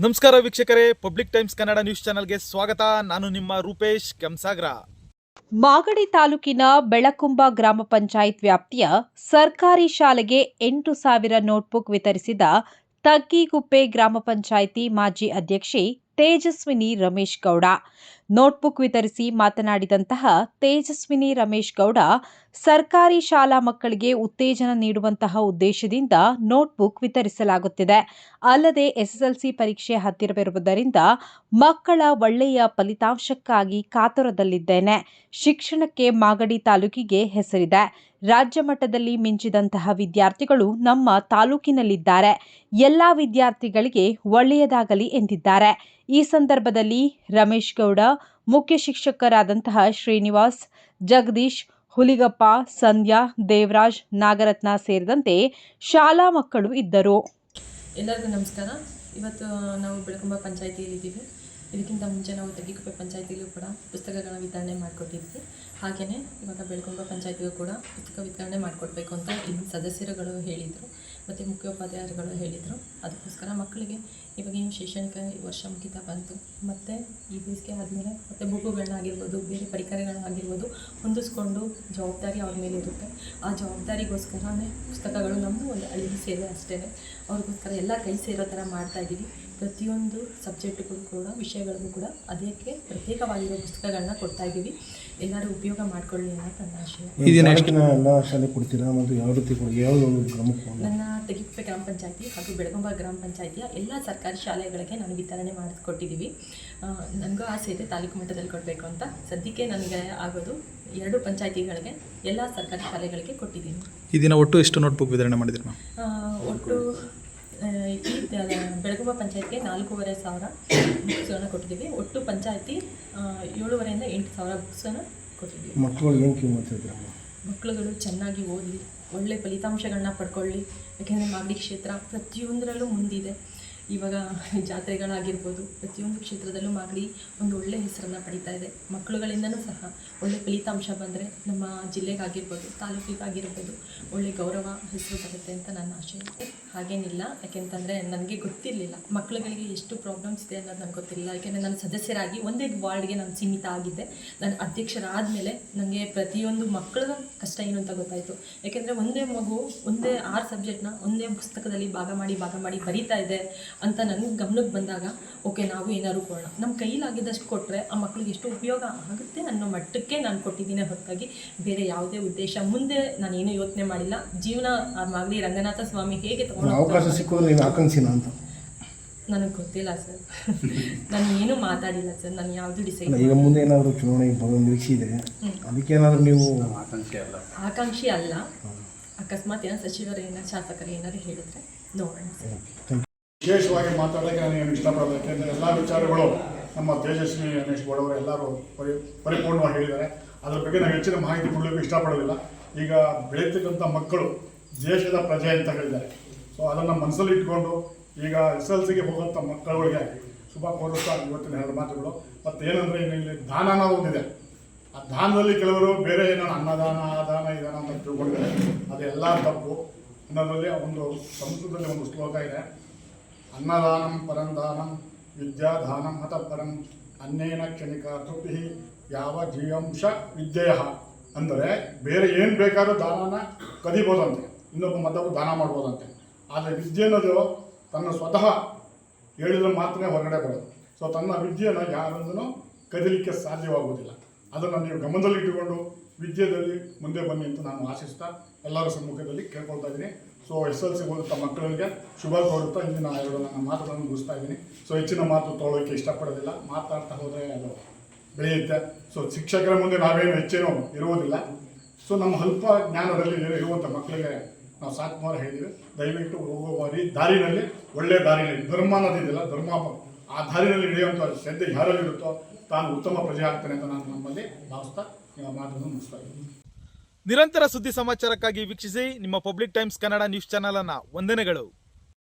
ನಮಸ್ಕಾರ ವೀಕ್ಷಕರೇ, public times Kannada news ಚಾನೆಲ್ಗೆ ಸ್ವಾಗತ. ನಾನು ನಿಮ್ಮ ರೂಪೇಶ್ ಕೆಂಸಾಗ್ರ. ಮಾಗಡಿ ತಾಲೂಕಿನ ಬೆಳಕುಂಬ ಗ್ರಾಮ ಪಂಚಾಯತ್ ವ್ಯಾಪ್ತಿಯ ಸರ್ಕಾರಿ ಶಾಲೆಗೆ 8,000 ನೋಟ್ಬುಕ್ ವಿತರಿಸಿದ ತಗ್ಗಿಗುಪ್ಪೆ ಗ್ರಾಮ ಪಂಚಾಯಿತಿ ಮಾಜಿ ಅಧ್ಯಕ್ಷೆ ತೇಜಸ್ವಿನಿ ರಮೇಶ್ ಗೌಡ. ನೋಟ್ಬುಕ್ ವಿತರಿಸಿ ಮಾತನಾಡಿದಂತಹ ತೇಜಸ್ವಿನಿ ರಮೇಶ್ ಗೌಡ, ಸರ್ಕಾರಿ ಶಾಲಾ ಮಕ್ಕಳಿಗೆ ಉತ್ತೇಜನ ನೀಡುವಂತಹ ಉದ್ದೇಶದಿಂದ ನೋಟ್ಬುಕ್ ವಿತರಿಸಲಾಗುತ್ತಿದೆ. ಅಲ್ಲದೆ ಎಸ್ಎಸ್ಎಲ್ಸಿ ಪರೀಕ್ಷೆ ಹತ್ತಿರವಿರುವುದರಿಂದ ಮಕ್ಕಳ ಒಳ್ಳೆಯ ಫಲಿತಾಂಶಕ್ಕಾಗಿ ಕಾತುರದಲ್ಲಿದ್ದೇನೆ. ಶಿಕ್ಷಣಕ್ಕೆ ಮಾಗಡಿ ತಾಲೂಕಿಗೆ ಹೆಸರಿದೆ. ರಾಜ್ಯ ಮಟ್ಟದಲ್ಲಿ ಮಿಂಚಿದಂತಹ ವಿದ್ಯಾರ್ಥಿಗಳು ನಮ್ಮ ತಾಲೂಕಿನಲ್ಲಿದ್ದಾರೆ. ಎಲ್ಲ ವಿದ್ಯಾರ್ಥಿಗಳಿಗೆ ಒಳ್ಳೆಯದಾಗಲಿ ಎಂದಿದ್ದಾರೆ. ಈ ಸಂದರ್ಭದಲ್ಲಿ ರಮೇಶ್ ಗೌಡ, ಮುಖ್ಯ ಶಿಕ್ಷಕರಾದಂತಹ ಶ್ರೀನಿವಾಸ್, ಜಗದೀಶ್, ಹುಲಿಗಪ್ಪ, ಸಂಧ್ಯಾ, ದೇವರಾಜ್, ನಾಗರತ್ನ ಸೇರಿದಂತೆ ಶಾಲಾ ಮಕ್ಕಳು ಇದ್ದರು. ಎಲ್ಲರಿಗೂ ನಮಸ್ಕಾರ. ಇವತ್ತು ನಾವು ಬೆಳಕುಂಬ ಪಂಚಾಯಿತಿಯಲ್ಲಿದ್ದೀವಿ. ಇದಕ್ಕಿಂತ ಮುಂಚೆ ನಾವು ತಗ್ಗಿಗುಪ್ಪೆ ಪಂಚಾಯಿತಿಯಲ್ಲೂ ಕೂಡ ಪುಸ್ತಕಗಳ ವಿತರಣೆ ಮಾಡಿಕೊಟ್ಟಿದ್ವಿ. ಹಾಗೆಯೇ ಇವಾಗ ಬೆಳಕುಂಬ ಪಂಚಾಯಿತಿಗೂ ಕೂಡ ಪುಸ್ತಕ ವಿತರಣೆ ಮಾಡಿಕೊಡ್ಬೇಕು ಅಂತ ಇಲ್ಲಿ ಸದಸ್ಯರುಗಳು ಹೇಳಿದರು ಮತ್ತು ಮುಖ್ಯೋಪಾಧ್ಯಾಯರುಗಳು ಹೇಳಿದರು. ಅದಕ್ಕೋಸ್ಕರ ಮಕ್ಕಳಿಗೆ ಇವಾಗ ಏನು ಶೈಕ್ಷಣಿಕ ವರ್ಷ ಮುಗಿತಾ ಬಂತು, ಮತ್ತು ಈ ಬೇಸಿಗೆ ಆದಮೇಲೆ ಮತ್ತು ಬುಕ್ಕುಗಳನ್ನಾಗಿರ್ಬೋದು, ಬೇರೆ ಪರಿಕರಗಳನ್ನಾಗಿರ್ಬೋದು ಹೊಂದಿಸ್ಕೊಂಡು ಜವಾಬ್ದಾರಿ ಅವ್ರ ಮೇಲೆ ಇರುತ್ತೆ. ಆ ಜವಾಬ್ದಾರಿಗೋಸ್ಕರನೇ ಪುಸ್ತಕಗಳು ನಮ್ಮದು ಒಂದು ಅಳಿಲು ಸೇವೆ ಅಷ್ಟೇ. ಅವ್ರಿಗೋಸ್ಕರ ಎಲ್ಲ ಕೈ ಸೇರೋ ಥರ ಮಾಡ್ತಾಯಿದ್ದೀವಿ. ಪ್ರತಿಯೊಂದು ಸಬ್ಜೆಕ್ಟ್ಗಳು ಕೂಡ, ವಿಷಯಗಳಿಗೂ ಕೂಡ ಅದಕ್ಕೆ ಪ್ರತ್ಯೇಕವಾಗಿರೋ ಪುಸ್ತಕಗಳನ್ನ ಕೊಡ್ತಾ ಇದ್ದೀವಿ. ಎಲ್ಲರೂ ಉಪಯೋಗ ಮಾಡಿಕೊಳ್ಳಿ ಅಂತ ನನ್ನ ಆಶಯ. ಎಲ್ಲ ಶಾಲೆ ಕೊಡ್ತೀರಾ ಮತ್ತು ಯಾವ ರೀತಿ ನನ್ನ ತಗ್ಗಿಗುಪ್ಪೆ ಗ್ರಾಮ ಪಂಚಾಯತಿ ಹಾಗೂ ಬೆಳಗುಂಬ ಗ್ರಾಮ ಪಂಚಾಯತಿಯ ಎಲ್ಲ ಸರ್ಕಾರಿ ಶಾಲೆಗಳಿಗೆ ನಾನು ವಿತರಣೆ ಮಾಡಿಕೊಟ್ಟಿದ್ದೀವಿ. ನನಗೂ ಆಸೆ ಇದೆ ತಾಲೂಕು ಮಟ್ಟದಲ್ಲಿ ಕೊಡಬೇಕು ಅಂತ. ಸದ್ಯಕ್ಕೆ ನನಗೆ ಆಗೋದು 2 ಪಂಚಾಯತಿಗಳಿಗೆ, ಎಲ್ಲ ಸರ್ಕಾರಿ ಶಾಲೆಗಳಿಗೆ ಕೊಟ್ಟಿದ್ದೀನಿ. ಈ ದಿನ ಒಟ್ಟು ಎಷ್ಟು ನೋಟ್ಬುಕ್ ವಿತರಣೆ ಮಾಡಿದ್ರಿ? ಒಟ್ಟು ಈ ಬೆಳಗುಂಬ ಪಂಚಾಯತ್ಗೆ 4,500 ಬುಕ್ಸ್ಗಳನ್ನ ಕೊಟ್ಟಿದ್ದೀವಿ. ಒಟ್ಟು ಪಂಚಾಯತಿ 7,500 ಇಂದ 8,000 ಬುಕ್ಸನ್ನು ಕೊಟ್ಟಿದ್ದೀವಿ. ಮಕ್ಕಳುಗಳು ಚೆನ್ನಾಗಿ ಓದಲಿ, ಒಳ್ಳೆ ಫಲಿತಾಂಶಗಳನ್ನ ಪಡ್ಕೊಳ್ಳಿ. ಯಾಕೆಂದರೆ ಮಾಗಡಿ ಕ್ಷೇತ್ರ ಪ್ರತಿಯೊಂದರಲ್ಲೂ ಮುಂದಿದೆ. ಇವಾಗ ಜಾತ್ರೆಗಳಾಗಿರ್ಬೋದು, ಪ್ರತಿಯೊಂದು ಕ್ಷೇತ್ರದಲ್ಲೂ ಮಾಗಡಿ ಒಂದು ಒಳ್ಳೆ ಹೆಸರನ್ನು ಪಡೀತಾ ಇದೆ. ಮಕ್ಕಳುಗಳಿಂದನೂ ಸಹ ಒಳ್ಳೆ ಫಲಿತಾಂಶ ಬಂದರೆ ನಮ್ಮ ಜಿಲ್ಲೆಗಾಗಿರ್ಬೋದು, ತಾಲೂಕಿಗಾಗಿರ್ಬೋದು ಒಳ್ಳೆ ಗೌರವ ಹೆಸರು ಬರುತ್ತೆ ಅಂತ ನನ್ನ ಆಶೆ. ಹಾಗೇನಿಲ್ಲ, ಯಾಕೆಂತಂದರೆ ನನಗೆ ಗೊತ್ತಿರಲಿಲ್ಲ ಮಕ್ಕಳುಗಳಿಗೆ ಎಷ್ಟು ಪ್ರಾಬ್ಲಮ್ಸ್ ಇದೆ ಅನ್ನೋದು ನನಗೆ ಗೊತ್ತಿರಲಿಲ್ಲ. ಯಾಕೆಂದರೆ ನಾನು ಸದಸ್ಯರಾಗಿ ಒಂದೇ ವಾರ್ಡ್ಗೆ ನಾನು ಸೀಮಿತ ಆಗಿದ್ದೆ. ನಾನು ಅಧ್ಯಕ್ಷರಾದ ಮೇಲೆ ನನಗೆ ಪ್ರತಿಯೊಂದು ಮಕ್ಕಳ ಕಷ್ಟ ಏನು ಅಂತ ಗೊತ್ತಾಯಿತು. ಯಾಕೆಂದರೆ ಒಂದೇ ಮಗು ಒಂದೇ 6 ಸಬ್ಜೆಕ್ಟ್ನ ಒಂದೇ ಪುಸ್ತಕದಲ್ಲಿ ಭಾಗ ಮಾಡಿ ಬರೀತಾ ಇದೆ ಅಂತ ನನಗೆ ಗಮನಕ್ಕೆ ಬಂದಾಗ, ಓಕೆ ನಾವು ಏನಾದ್ರು ಕೊಡೋಣ, ನಮ್ಮ ಕೈಲಾಗಿದ್ದಷ್ಟು ಕೊಟ್ಟರೆ ಆ ಮಕ್ಕಳಿಗೆ ಎಷ್ಟು ಉಪಯೋಗ ಆಗುತ್ತೆ ಅನ್ನೋ ಮಟ್ಟಕ್ಕೆ ನಾನು ಕೊಟ್ಟಿದ್ದೀನಿ ಹೊರತಾಗಿ ಬೇರೆ ಯಾವುದೇ ಉದ್ದೇಶ ಮುಂದೆ ನಾನೇನು ಯೋಚನೆ ಮಾಡಿಲ್ಲ. ಜೀವನ ಮಾಗಡಿ ರಂಗನಾಥ ಸ್ವಾಮಿ ಹೇಗೆ ಅವಕಾಶ ಸಿಕ್ಕೋದ್ರೆ ಆಕಾಂಕ್ಷಿನ ಅಂತ ನನಗೆ ಗೊತ್ತಿಲ್ಲ ಸರ್. ನಾನು ಏನೂ ಮಾತಾಡಿಲ್ಲ ಸರ್. ನಾನು ಯಾವುದು ಡಿಸೈಡ್ ಈಗ ಮುಂದೆ ಏನಾದರೂ ಚುನಾವಣೆ ನಿರೀಕ್ಷೆ ಇದೆ, ಅದಕ್ಕೇನಾದರೂ ನೀವು ಆಕಾಂಕ್ಷಿ ಅಲ್ಲ. ಅಕಸ್ಮಾತ್ ಏನೋ ಸಚಿವರು ಶಾಸಕರು ಏನಾದ್ರು ಹೇಳಿದ್ರೆ ನೋಡೋಣ ಸರ್. ವಿಶೇಷವಾಗಿ ಮಾತಾಡೋಕ್ಕೆ ನನಗೆ ಇಷ್ಟಪಡೋದು. ಯಾಕೆಂದರೆ ಎಲ್ಲ ವಿಚಾರಗಳು ನಮ್ಮ ತೇಜಸ್ವಿ ರಮೇಶ್ ಗೌಡ ಅವರು ಎಲ್ಲರೂ ಪರಿಪೂರ್ಣವಾಗಿ ಹೇಳಿದ್ದಾರೆ. ಅದ್ರ ಬಗ್ಗೆ ನಾವು ಹೆಚ್ಚಿನ ಮಾಹಿತಿ ಕೊಡಲಿಕ್ಕೆ ಇಷ್ಟಪಡೋದಿಲ್ಲ. ಈಗ ಬೆಳೀತಕ್ಕಂಥ ಮಕ್ಕಳು ದೇಶದ ಪ್ರಜೆ ಅಂತ ಹೇಳಿದ್ದಾರೆ. ಸೊ ಅದನ್ನು ಮನಸ್ಸಲ್ಲಿ ಇಟ್ಕೊಂಡು ಈಗ SLCಗೆ ಹೋಗುವಂಥ ಮಕ್ಕಳುಗಳಿಗೆ ಶುಭ ಕೋರುತ್ತಾ ಇವತ್ತಿನ 2 ಮಾತುಗಳು. ಮತ್ತು ಏನಂದರೆ ಇಲ್ಲಿ ದಾನ ಅನ್ನೋದು ಒಂದಿದೆ. ಆ ದಾನದಲ್ಲಿ ಕೆಲವರು ಬೇರೆ ಏನೋ ಅನ್ನದಾನ, ಆದಾನ, ಇದಾನ ಅಂತ ತಿಳ್ಕೊಂಡಿದ್ದಾರೆ. ಅದೆಲ್ಲ ತಪ್ಪು. ಅನ್ನೋದ್ರಲ್ಲಿ ಒಂದು ಸಂಸ್ಕೃತದಲ್ಲಿ ಒಂದು ಶ್ಲೋಕ ಇದೆ, ಅನ್ನದಾನಂ ಪರಂದಾನಂ ವಿದ್ಯಾದಾನಂ ಹತ ಪರಂ ಅನ್ನೇನ ಕ್ಷಣಿಕ ತೃಪ್ತಿ ಯಾವ ಜೀವಂಶ ವಿದ್ಯೆಯ. ಅಂದರೆ ಬೇರೆ ಏನು ಬೇಕಾದ್ರೂ ದಾನನ ಕದಿಬೋದಂತೆ, ಇನ್ನೊಬ್ಬ ಮತ್ತೊಬ್ಬ ದಾನ ಮಾಡ್ಬೋದಂತೆ. ಆದರೆ ವಿದ್ಯೆ ಅನ್ನೋದು ತನ್ನ ಸ್ವತಃ ಹೇಳಿದ್ರೆ ಮಾತ್ರ ಹೊರಗಡೆ ಬರೋದು. ಸೊ ತನ್ನ ವಿದ್ಯೆಯನ್ನು ಯಾರೊಂದೂ ಕದಿಲಿಕ್ಕೆ ಸಾಧ್ಯವಾಗುವುದಿಲ್ಲ. ಅದನ್ನು ನೀವು ಗಮನದಲ್ಲಿಟ್ಟುಕೊಂಡು ವಿದ್ಯೆಯಲ್ಲಿ ಮುಂದೆ ಬನ್ನಿ ಅಂತ ನಾನು ಆಶಿಸ್ತಾ ಎಲ್ಲರ ಸಮ್ಮುಖದಲ್ಲಿ ಕೇಳ್ಕೊಳ್ತಾ ಇದ್ದೀನಿ. ಸೊ SLC ಓದುತ್ತಾ ಮಕ್ಕಳಿಗೆ ಶುಭ ಕೋರುತ್ತಾ ಇಂದಿನ ನನ್ನ ಮಾತುಗಳನ್ನು ಮುಗಿಸ್ತಾ ಇದ್ದೀನಿ. ಸೊ ಹೆಚ್ಚಿನ ಮಾತು ತೊಗೊಳ್ಳೋಕ್ಕೆ ಇಷ್ಟಪಡೋದಿಲ್ಲ. ಮಾತಾಡ್ತಾ ಹೋದರೆ ಅದು ಬೆಳೆಯುತ್ತೆ. ಸೊ ಶಿಕ್ಷಕರ ಮುಂದೆ ನಾವೇನು ಹೆಚ್ಚೇನೋ ಇರುವುದಿಲ್ಲ. ಸೊ ನಮ್ಮ ಅಲ್ಪ ಜ್ಞಾನದಲ್ಲಿ ಇರುವಂಥ ಮಕ್ಕಳಿಗೆ ನಾವು ಸಾಕುಮಾರ ಹೇಳಿದ್ದೀವಿ, ದಯವಿಟ್ಟು ಹೋಗುವ ದಾರಿನಲ್ಲಿ ಒಳ್ಳೆಯ ದಾರಿನಲ್ಲಿ ಧರ್ಮ ಅನ್ನೋದಿದೆಯಲ್ಲ, ಧರ್ಮ ಆ ದಾರಿನಲ್ಲಿ ನಡೆಯುವಂಥ ಶ್ರದ್ಧೆ ಯಾರಲ್ಲಿರುತ್ತೋ ತಾನು ಉತ್ತಮ ಪ್ರಜೆ ಆಗ್ತಾನೆ ಅಂತ ನಾನು ನಮ್ಮಲ್ಲಿ ಭಾವಿಸ್ತಾ ಮಾತನ್ನು ಮುಗಿಸ್ತಾ ಇದ್ದೀನಿ. ನಿರಂತರ ಸುದ್ದಿ ಸಮಾಚಾರಕ್ಕಾಗಿ ವೀಕ್ಷಿಸಿ ನಿಮ್ಮ public times Kannada news channel ಅನ್ನು. ವಂದನೆಗಳು.